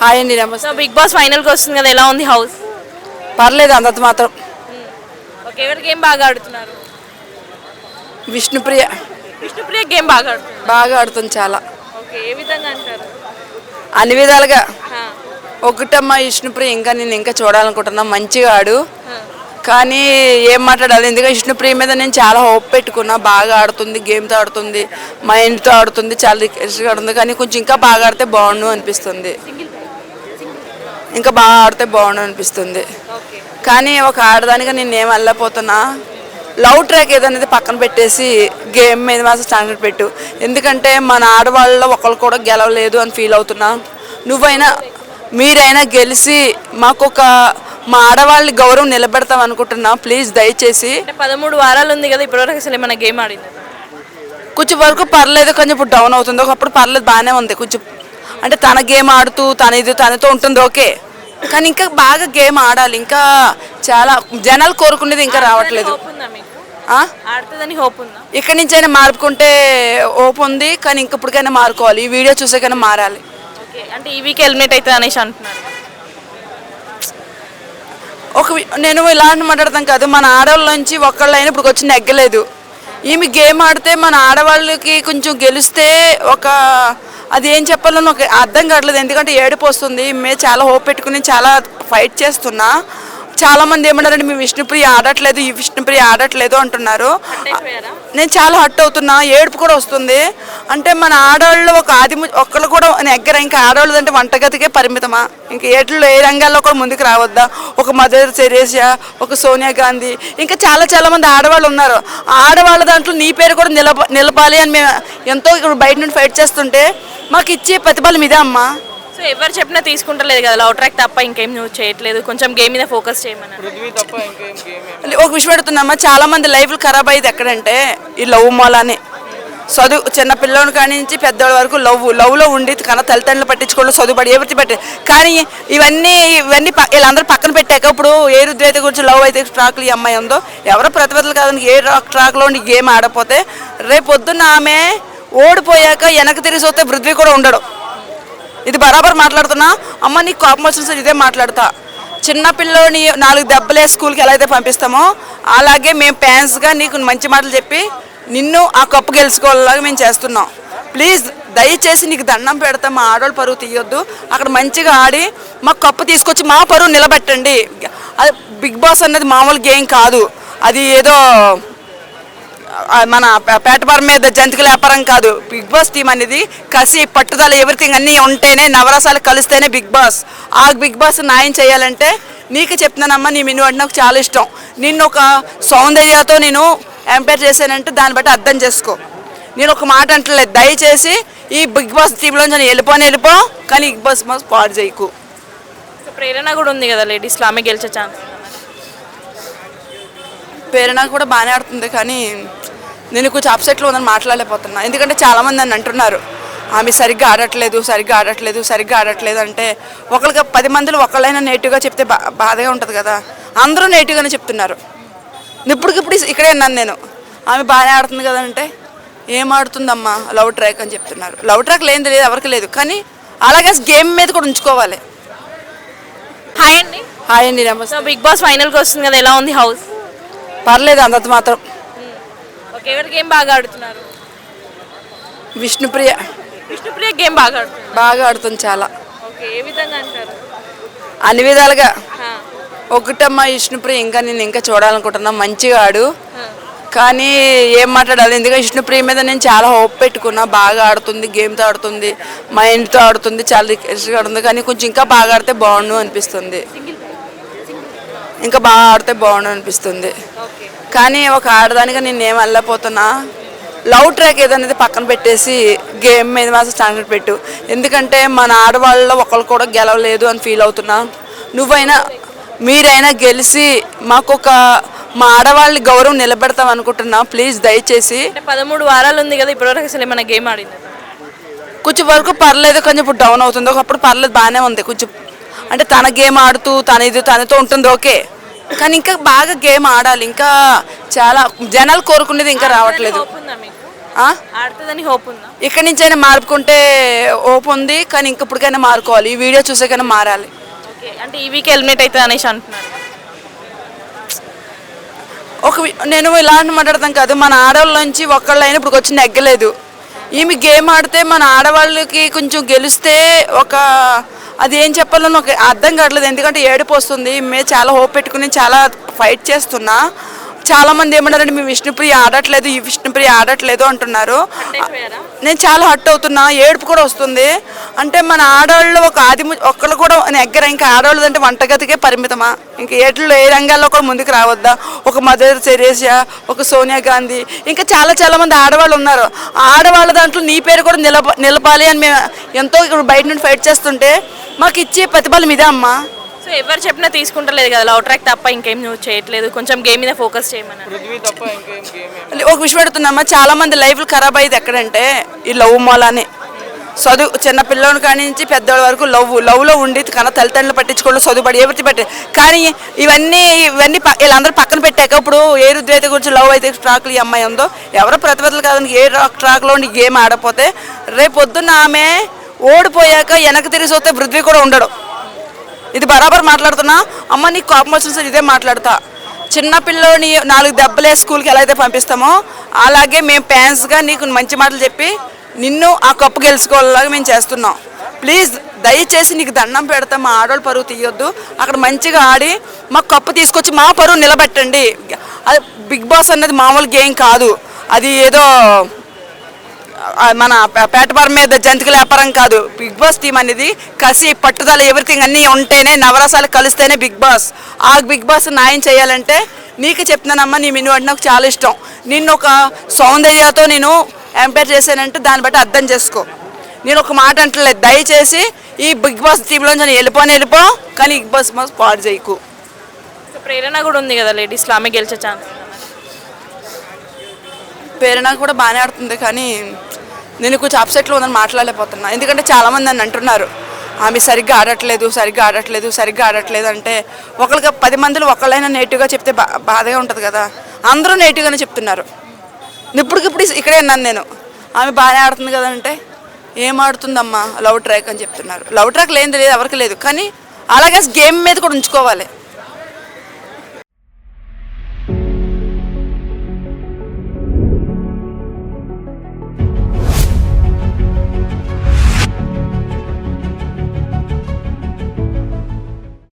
Hi అండి, so నమస్తే. Big boss ఫైనల్కి వస్తుంది కదా, ఎలా ఉంది హౌస్? పర్లేదు, అంతంత మాత్రం. ఓకే, ఎవరి గేమ్ బాగా ఆడుతున్నారు? విష్ణుప్రియ విష్ణుప్రియ గేమ్ బాగా ఆడుతున్నారు. బాగా ఆడుతుంది చాలా, ఓకే, ఏ విధంగా అంటారు? అన్ని విధాలుగా. హా, ఒకటమ్మా విష్ణుప్రియ, ఇంకా నేను ఇంకా చూడాలనుకుంటున్నా, మంచిగా ఆడు. హా. కానీ ఏం మాట్లాడాలి, ఎందుకంటే విష్ణుప్రియ మీద నేను చాలా హోప్ పెట్టుకున్నా. బాగా ఆడుతుంది, గేమ్తో ఆడుతుంది, మైండ్తో ఆడుతుంది, చాలా రిక్వెస్ట్గా ఆడుతుంది. కానీ కొంచెం ఇంకా బాగా ఆడితే బాగుండు అనిపిస్తుంది. ఇంకా బాగా ఆడితే బాగుండు అనిపిస్తుంది. ఓకే. కానీ ఒక ఆడదానిగా నేను ఏం వెళ్ళకపోతున్నా. లవ్ ట్రాక్ ఏదనేది పక్కన పెట్టేసి గేమ్ మీద మాత్రం స్టాండర్డ్ పెట్టు. ఎందుకంటే మన ఆడవాళ్ళలో ఒకళ్ళు కూడా గెలవలేదు అని ఫీల్ అవుతున్నా. నువ్వైనా మీరైనా గెలిచి మా ఆడవాళ్ళ గౌరవం నిలబెడతాం అనుకుంటున్నా. ప్లీజ్ దయచేసి. అంటే 13 వారాలు ఉంది కదా, ఇప్పటివరకు అసలు ఏమైనా గేమ్ ఆడింది? కొంచెం వరకు పర్లేదు, కొంచెం ఇప్పుడు డౌన్ అవుతుంది. ఒకప్పుడు పర్లేదు, బాగానే ఉంది. కొంచెం అంటే తన గేమ్ ఆడుతూ తనతో ఉంటుంది, ఓకే. కానీ ఇంకా బాగా గేమ్ ఆడాలి. ఇంకా చాలా జనాలు కోరుకునేది ఇంకా రావట్లేదు. ఆడుతుందని హోప్ ఉందా? ఇక్కడి నుంచి అయినా మార్పుకుంటే ఓపు ఉంది. కానీ ఇంకప్పటికైనా మారుకోవాలి. ఈ వీడియో చూసాకైనా మారాలి. ఓకే, అంటే ఈ వీక్ ఎలిమినేట్ అవుతుంది అనేసి అంటున్నారు. నేను ఇలాంటి మాట్లాడతాం కాదు, మన ఆడవాళ్ళ నుంచి ఒకళ్ళైనా ఇప్పుడు వచ్చి నెగ్గలేదు. ఈమె గేమ్ ఆడితే మన ఆడవాళ్ళకి కొంచెం గెలిస్తే అది ఏం చెప్పాలో నాకు అర్థం కావట్లేదు. ఎందుకంటే ఏడుపు వస్తుంది. మేము చాలా హోప్ పెట్టుకుని చాలా ఫైట్ చేస్తున్నా. చాలామంది ఏమన్నారంటే మీ విష్ణుప్రియ ఆడట్లేదు, ఈ విష్ణుప్రియ ఆడట్లేదు అంటున్నారు. నేను చాలా హర్ట్ అవుతున్నా, ఏడుపు కూడా వస్తుంది. అంటే మన ఆడవాళ్ళు ఒక్కళ్ళు కూడా నెగ్గర. ఇంకా ఆడవాళ్ళు అంటే వంటగదికే పరిమితమా? ఇంకా ఏ రంగాల్లో కూడా ముందుకు రావద్దా? ఒక మదర్ తెరేసా, ఒక సోనియా గాంధీ, ఇంకా చాలా మంది ఆడవాళ్ళు ఉన్నారు. ఆడవాళ్ళ దాంట్లో నీ పేరు కూడా నిలపాలి అని మేము ఎంతో ఇప్పుడు బయట నుండి ఫైట్ చేస్తుంటే మాకు ఇచ్చే ప్రతిఫలం ఇదే అమ్మా. సో ఎవరు చెప్పినా తీసుకుంటలేదు కదా, లవ్ ట్రాక్ తప్ప ఇంకేం నువ్వు చేయట్లేదు, కొంచెం గేమ్ మీద ఫోకస్ చేయమని. ఒక విషయం పెడుతున్నామ్మా, చాలా మంది లైఫ్లు ఖరాబ్ అయ్యేది ఎక్కడంటే ఈ లవ్ మూలానే. చదువు చిన్న పిల్లల కాడి నుంచి పెద్దవాళ్ళ వరకు లవ్లో ఉండి కన్నా తల్లిదండ్రులు పట్టించుకోవడం, చదువుపడి ఎవరికి పట్టి. కానీ ఇవన్నీ వీళ్ళందరూ పక్కన పెట్టాక ఇప్పుడు ఏ రుద్రైతే గురించి లవ్ అయితే ట్రాక్లు ఈ అమ్మాయి ఉందో, ఎవరో ప్రతిభలు కాదని ఏ ట్రాక్లో ఉండి గేమ్ ఆడపోతే రేపు పొద్దున్న ఆమె ఓడిపోయాక వెనక్కి తిరిగి చూస్తే పృథ్వీ కూడా ఉండడు. ఇది బరాబర్ మాట్లాడుతున్నా అమ్మ. నీకు కోపం వచ్చిన ఇదే మాట్లాడతా. చిన్నపిల్లని 4 దెబ్బలే స్కూల్కి ఎలా అయితే పంపిస్తామో అలాగే మేము ఫ్యాన్స్గా నీకు మంచి మాటలు చెప్పి నిన్ను ఆ కప్పు గెలుచుకోవాలాగా మేము చేస్తున్నాం. ప్లీజ్ దయచేసి నీకు దండం పెడతాం, మా ఆడవాళ్ళు పరువు తీయొద్దు. అక్కడ మంచిగా ఆడి మాకు కప్పు తీసుకొచ్చి మా పరువు నిలబెట్టండి. అది బిగ్ బాస్ అన్నది మామూలు గేమ్ కాదు. అది ఏదో మన పేటపార మీద జంతికల వ్యాపారం కాదు. బిగ్ బాస్ టీం అనేది కసి, పట్టుదల, ఎవ్రీథింగ్ అన్నీ ఉంటేనే, నవరసాలు కలిస్తేనే బిగ్ బాస్. ఆ బిగ్ బాస్ న్యాయం చేయాలంటే నీకు చెప్తున్నానమ్మా. నువ్వు అంటే నాకు చాలా ఇష్టం. నిన్ను ఒక సౌందర్యతో నేను ఎంపైర్ చేశానంటే దాన్ని బట్టి అర్థం చేసుకో. నేను ఒక మాట అంటలేదు, దయచేసి ఈ బిగ్ బాస్ టీంలోంచి నేను వెళ్ళిపో. కానీ బిగ్ బాస్ పాడు చేయకు. ప్రేరణ కూడా ఉంది కదా లేడీస్లో, ఆమె గెలిచే ఛాన్స్. ప్రేరణ కూడా బాగానే ఆడుతుంది. కానీ నేను కొంచెం అప్సెట్లో ఉందని మాట్లాడలేకపోతున్నా. ఎందుకంటే చాలామంది నన్ను అంటున్నారు ఆమె సరిగ్గా ఆడట్లేదు అంటే ఒకరికి 10 మందిలో ఒకళ్ళైనా నెగిటివ్గా చెప్తే బాధగా ఉంటుంది కదా. అందరూ నెగిటివ్గానే చెప్తున్నారు. ఇప్పటికిప్పుడు ఇక్కడే అన్నాను నేను, ఆమె బాగానే ఆడుతుంది కదా అంటే ఏం ఆడుతుందమ్మా లవ్ ట్రాక్ అని చెప్తున్నారు. లవ్ ట్రాక్ లేనిది లేదు, ఎవరికి లేదు. కానీ అలాగే గేమ్ మీద కూడా ఉంచుకోవాలి. హాయ్ అండి. హాయ్ అండి, నమస్తే. సో బిగ్ బాస్ ఫైనల్కి వస్తుంది కదా, ఎలా ఉంది హౌస్? పర్లేదు, అంతంత మాత్రం. ఓకే, ఎవరి గేమ్ బాగా ఆడుతున్నారు? విష్ణుప్రియ గేమ్ బాగా ఆడుతుంది చాలా. ఓకే, ఏ విధంగా అంటారు? అన్ని విధాలుగా. హా, ఒకటమ్మా విష్ణుప్రియ, ఇంకా నేను ఇంకా చూడాలనుకుంటున్నా, మంచిగా ఆడు. హా. కానీ ఏం మాట్లాడాలి, ఎందుకంటే విష్ణుప్రియ మీద నేను చాలా హోప్ పెట్టుకున్నా. బాగా ఆడుతుంది, గేమ్తో ఆడుతుంది, మైండ్తో ఆడుతుంది, చాలా రిక్వెస్ట్గా ఆడుతుంది. కానీ కొంచెం ఇంకా బాగా ఆడితే బాగుండు అనిపిస్తుంది. ఇంకా బాగా ఆడితే బాగుండు అనిపిస్తుంది. కానీ ఒక ఆడదానిగా నేను ఏం వెళ్ళకపోతున్నా. లవ్ ట్రాక్ ఏదనేది పక్కన పెట్టేసి గేమ్ మీద మాత్రం స్టాండర్డ్ పెట్టు. ఎందుకంటే మన ఆడవాళ్ళలో ఒకళ్ళు కూడా గెలవలేదు అని ఫీల్ అవుతున్నా. మీరైనా గెలిచి మా ఆడవాళ్ళ గౌరవం నిలబెడతాం అనుకుంటున్నా. ప్లీజ్ దయచేసి. 13 వారాలు ఉంది కదా, ఇప్పటివరకు అసలు ఏమైనా గేమ్ ఆడింది? కొంచెం వరకు పర్లేదు, కొంచెం ఇప్పుడు డౌన్ అవుతుంది. ఒకప్పుడు పర్లేదు, బాగానే ఉంది. కొంచెం అంటే తన గేమ్ ఆడుతూ తనతో ఉంటుంది, ఓకే. కానీ ఇంకా బాగా గేమ్ ఆడాలి. ఇంకా చాలా జనాలు కోరుకునేది ఇంకా రావట్లేదు. ఆ? ఆడుతుందని హోప్ ఉందా? ఇక్కడి నుంచైనా మార్పుకుంటే ఓపు ఉంది, కానీ ఇంకప్పటికైనా మారుకోవాలి. ఈ వీడియో చూసాకైనా మారాలి. ఓకే, అంటే ఈ వీక్ ఎలిమినేట్ అవుతుంది అనేసి అంటున్నారు. నేను ఇలాంటి మాట్లాడతాం కాదు, మన ఆడవాళ్ళ నుంచి ఒక్కళ్ళైనా ఇప్పుడు వచ్చి నెగ్గలేదు. ఈమె గేమ్ ఆడితే మన ఆడవాళ్ళకి కొంచెం గెలిస్తే అది ఏం చెప్పాలో నాకు అర్థం కావట్లేదు. ఎందుకంటే ఏడుపు వస్తుంది. మేము చాలా హోప్ పెట్టుకుని చాలా ఫైట్ చేస్తున్నా. చాలామంది ఏమన్నారంటే మీ విష్ణుప్రియ ఆడట్లేదు, ఈ విష్ణుప్రియ ఆడట్లేదు అంటున్నారు. నేను చాలా హర్ట్ అవుతున్నా, ఏడుపు కూడా వస్తుంది. అంటే మన ఆడవాళ్ళు ఒక్కళ్ళు కూడా నెగ్గర, ఇంకా ఆడవాళ్ళు అంటే వంటగదికే పరిమితమా? ఇంకా ఏ రంగాల్లో కూడా ముందుకు రావద్దా? ఒక మదర్ తెరేసా, ఒక సోనియా గాంధీ, ఇంకా చాలా మంది ఆడవాళ్ళు ఉన్నారు. ఆడవాళ్ళ దాంట్లో నీ పేరు కూడా నిలపాలి అని మేము ఎంతో ఇప్పుడు బయట నుండి ఫైట్ చేస్తుంటే మాకు ఇచ్చే ప్రతిఫలం ఇదే అమ్మా. సో ఎవరు చెప్పినా తీసుకుంటలేదు కదా, లవ్ ట్రాక్ తప్ప ఇంకేం నువ్వు చేయట్లేదు, కొంచెం గేమ్ మీద ఫోకస్ చేయమన్నారు. ఒక విషయం అడుగుతున్నామ్మా, చాలా మంది లైఫ్లు ఖరాబ్ అయ్యేది ఎక్కడంటే ఈ లవ్ మూలానే. చిన్న పిల్లల కాడి నుంచి పెద్దవాళ్ళ వరకు లవ్లో ఉండి తల్లిదండ్రులు పట్టించుకోవడం, చదువుపడి ఎవరి పట్టి. కానీ ఇవన్నీ వీళ్ళందరూ పక్కన పెట్టాక ఇప్పుడు ఏ రుద్రైతే గురించి లవ్ అయితే ట్రాక్లు ఈ అమ్మాయి ఉందో ఎవరో ప్రతిభలు కాదని ఏ ట్రాక్లో ఉండి గేమ్ ఆడపోతే రేపు పొద్దున్న ఆమె ఓడిపోయాక వెనక్కి తిరిగి చూస్తే పృథ్వీ కూడా ఉండడు. ఇది బరాబర్ మాట్లాడుతున్నా అమ్మ, నీకు కోపం వచ్చిన సార్ ఇదే మాట్లాడతా. చిన్నపిల్లని 4 దెబ్బలే స్కూల్కి ఎలా అయితే పంపిస్తామో అలాగే మేము ఫ్యాన్స్గా నీకు మంచి మాటలు చెప్పి నిన్ను ఆ కప్పు గెలుచుకోవాలాగా మేము చేస్తున్నాం. ప్లీజ్ దయచేసి నీకు దండం పెడతాం, మా ఆడవాళ్ళు పరువు తీయొద్దు. అక్కడ మంచిగా ఆడి మా కప్పు తీసుకొచ్చి మా పరువు నిలబెట్టండి. అది బిగ్ బాస్ అన్నది మామూలు గేమ్ కాదు. అది ఏదో మన పేటపారం మీద జంతికల వ్యాపారం కాదు. బిగ్ బాస్ టీం అనేది కసి, పట్టుదల, ఎవ్రీథింగ్ అన్నీ ఉంటేనే, నవరసాలు కలిస్తేనే బిగ్ బాస్. ఆ బిగ్ బాస్ న్యాయం చేయాలంటే నీకు చెప్తున్నానమ్మా, నువ్వు అంటే నాకు చాలా ఇష్టం. నిన్ను ఒక సౌందర్యతో నేను ఎంపైర్ చేశానంటే దాన్ని బట్టి అర్థం చేసుకో. నేను ఒక మాట అంటలేదు, దయచేసి ఈ బిగ్ బాస్ టీంలోంచి వెళ్ళిపో, కానీ బిగ్ బాస్ పాడు చేయకు. ప్రేరణ కూడా ఉంది కదా లేడీస్లో, ఆమె గెలిచే ఛాన్స్. ప్రేరణ కూడా బాగానే ఆడుతుంది, కానీ నేను కొంచెం అప్సెట్లో ఉందని మాట్లాడలేకపోతున్నా. ఎందుకంటే చాలామంది నన్ను అంటున్నారు ఆమె సరిగ్గా ఆడట్లేదు అంటే ఒకరికి 10 మందిలో ఒకళ్ళైనా నెగిటివ్గా చెప్తే బాధగా ఉంటుంది కదా. అందరూ నెగిటివ్గానే చెప్తున్నారు. ఇప్పటికిప్పుడు ఇక్కడే అన్నాను నేను, ఆమె బాగానే ఆడుతుంది కదంటే ఏం ఆడుతుందమ్మా లవ్ ట్రాక్ అని చెప్తున్నారు. లవ్ ట్రాక్ లేదు ఎవరికి లేదు, కానీ అలాగే గేమ్ మీద కూడా ఉంచుకోవాలి.